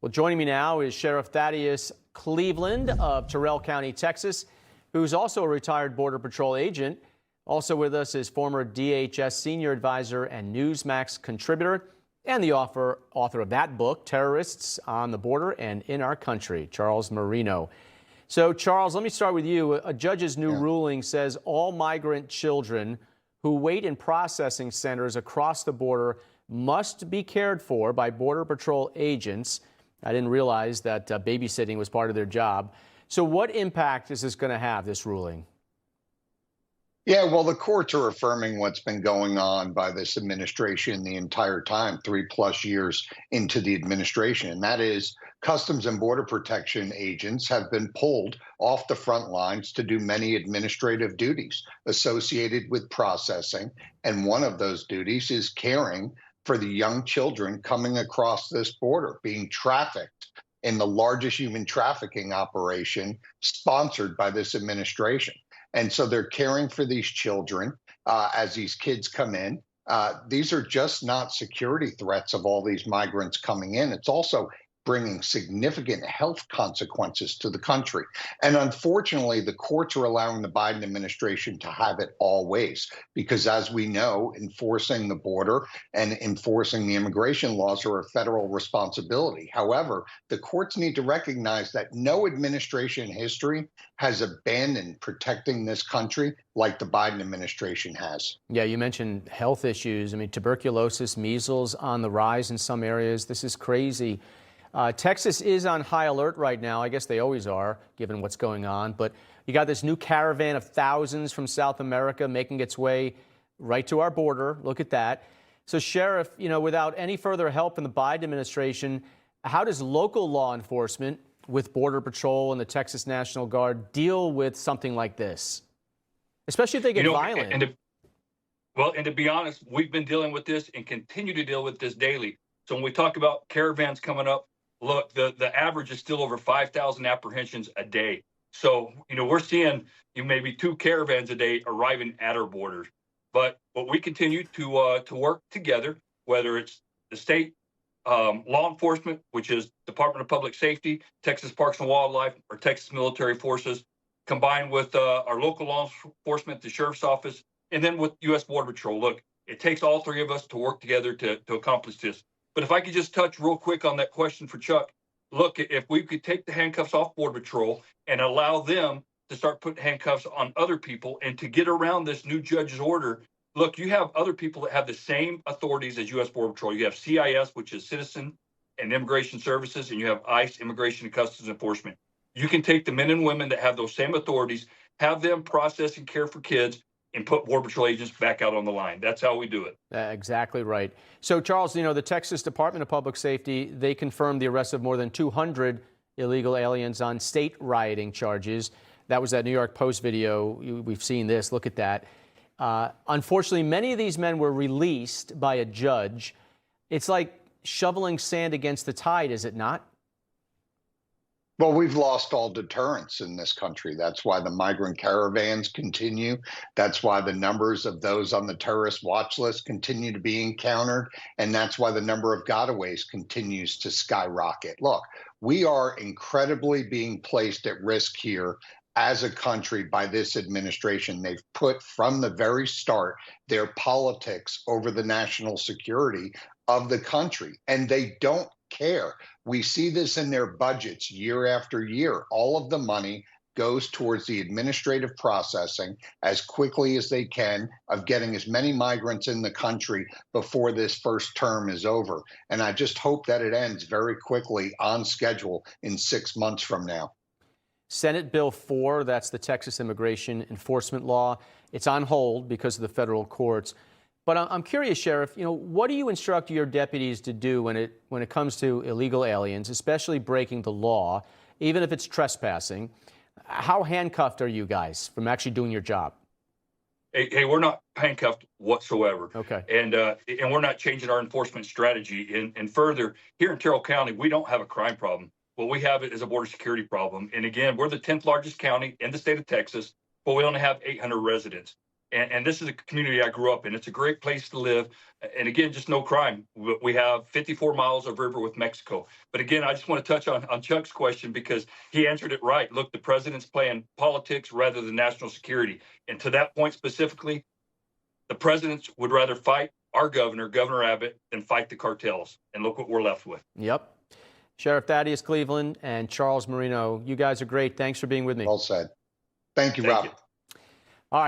Well, joining me now is Sheriff Thaddeus Cleveland of Terrell County, Texas, who's also a retired Border Patrol agent. Also with us is former DHS senior advisor and NewsMax contributor and the author of that book, Terrorists on the Border and in Our Country, Charles Marino. So, Charles, let me start with you. A judge's new ruling says all migrant children who wait in processing centers across the border must be cared for by Border Patrol agents. I didn't realize that babysitting was part of their job. So what impact is this going to have, this ruling? Yeah, well, the courts are affirming what's been going on by this administration the entire time, 3+ years into the administration. And that is Customs and Border Protection agents have been pulled off the front lines to do many administrative duties associated with processing. And one of those duties is caring for the young children coming across this border, being trafficked in the largest human trafficking operation sponsored by this administration. And so they're caring for these children as these kids come in. These are just not security threats of all these migrants coming in. It's also bringing significant health consequences to the country. And unfortunately, the courts are allowing the Biden administration to have it all ways, because as we know, enforcing the border and enforcing the immigration laws are a federal responsibility. However, the courts need to recognize that no administration in history has abandoned protecting this country like the Biden administration has. Yeah, you mentioned health issues. I mean, tuberculosis, measles on the rise in some areas. This is crazy. Texas is on high alert right now. I guess they always are, given what's going on. But you got this new caravan of thousands from South America making its way right to our border. Look at that. So, Sheriff, without any further help from the Biden administration, how does local law enforcement with Border Patrol and the Texas National Guard deal with something like this, especially if they get violent? And to be honest, we've been dealing with this and continue to deal with this daily. So when we talk about caravans coming up, look, the average is still over 5,000 apprehensions a day. So, we're seeing maybe 2 caravans a day arriving at our borders. But we continue to work together, whether it's the state law enforcement, which is Department of Public Safety, Texas Parks and Wildlife, or Texas Military Forces, combined with our local law enforcement, the Sheriff's Office, and then with U.S. Border Patrol. Look, it takes all 3 of us to work together to accomplish this. But if I could just touch real quick on that question for Chuck, look, if we could take the handcuffs off Border Patrol and allow them to start putting handcuffs on other people and to get around this new judge's order, look, you have other people that have the same authorities as U.S. Border Patrol. You have CIS, which is Citizen and Immigration Services, and you have ICE, Immigration and Customs Enforcement. You can take the men and women that have those same authorities, have them process and care for kids, and put Border Patrol agents back out on the line. That's how we do it. Exactly right. So, Charles, the Texas Department of Public Safety, they confirmed the arrest of more than 200 illegal aliens on state rioting charges. That was that New York Post video. We've seen this. Look at that. Unfortunately, many of these men were released by a judge. It's like shoveling sand against the tide, is it not? Well, we've lost all deterrence in this country. That's why the migrant caravans continue. That's why the numbers of those on the terrorist watch list continue to be encountered. And that's why the number of gotaways continues to skyrocket. Look, we are incredibly being placed at risk here as a country by this administration. They've put from the very start their politics over the national security of the country, and they don't care. We see this in their budgets year after year. All of the money goes towards the administrative processing as quickly as they can of getting as many migrants in the country before this first term is over. And I just hope that it ends very quickly on schedule in 6 months from now. Senate Bill 4, that's the Texas Immigration Enforcement Law. It's on hold because of the federal courts. But I'm curious, Sheriff, what do you instruct your deputies to do when it comes to illegal aliens, especially breaking the law, even if it's trespassing? How handcuffed are you guys from actually doing your job? Hey, we're not handcuffed whatsoever. Okay. And we're not changing our enforcement strategy. And further, here in Terrell County, we don't have a crime problem. What we have is a border security problem. And again, we're the 10th largest county in the state of Texas, but we only have 800 residents. And this is a community I grew up in. It's a great place to live. And again, just no crime. We have 54 miles of river with Mexico. But again, I just want to touch on Chuck's question because he answered it right. Look, the president's playing politics rather than national security. And to that point specifically, the presidents would rather fight our governor, Governor Abbott, than fight the cartels. And look what we're left with. Yep. Sheriff Thaddeus Cleveland and Charles Marino, you guys are great. Thanks for being with me. Well said. Thank you, Thank Rob. you. All right.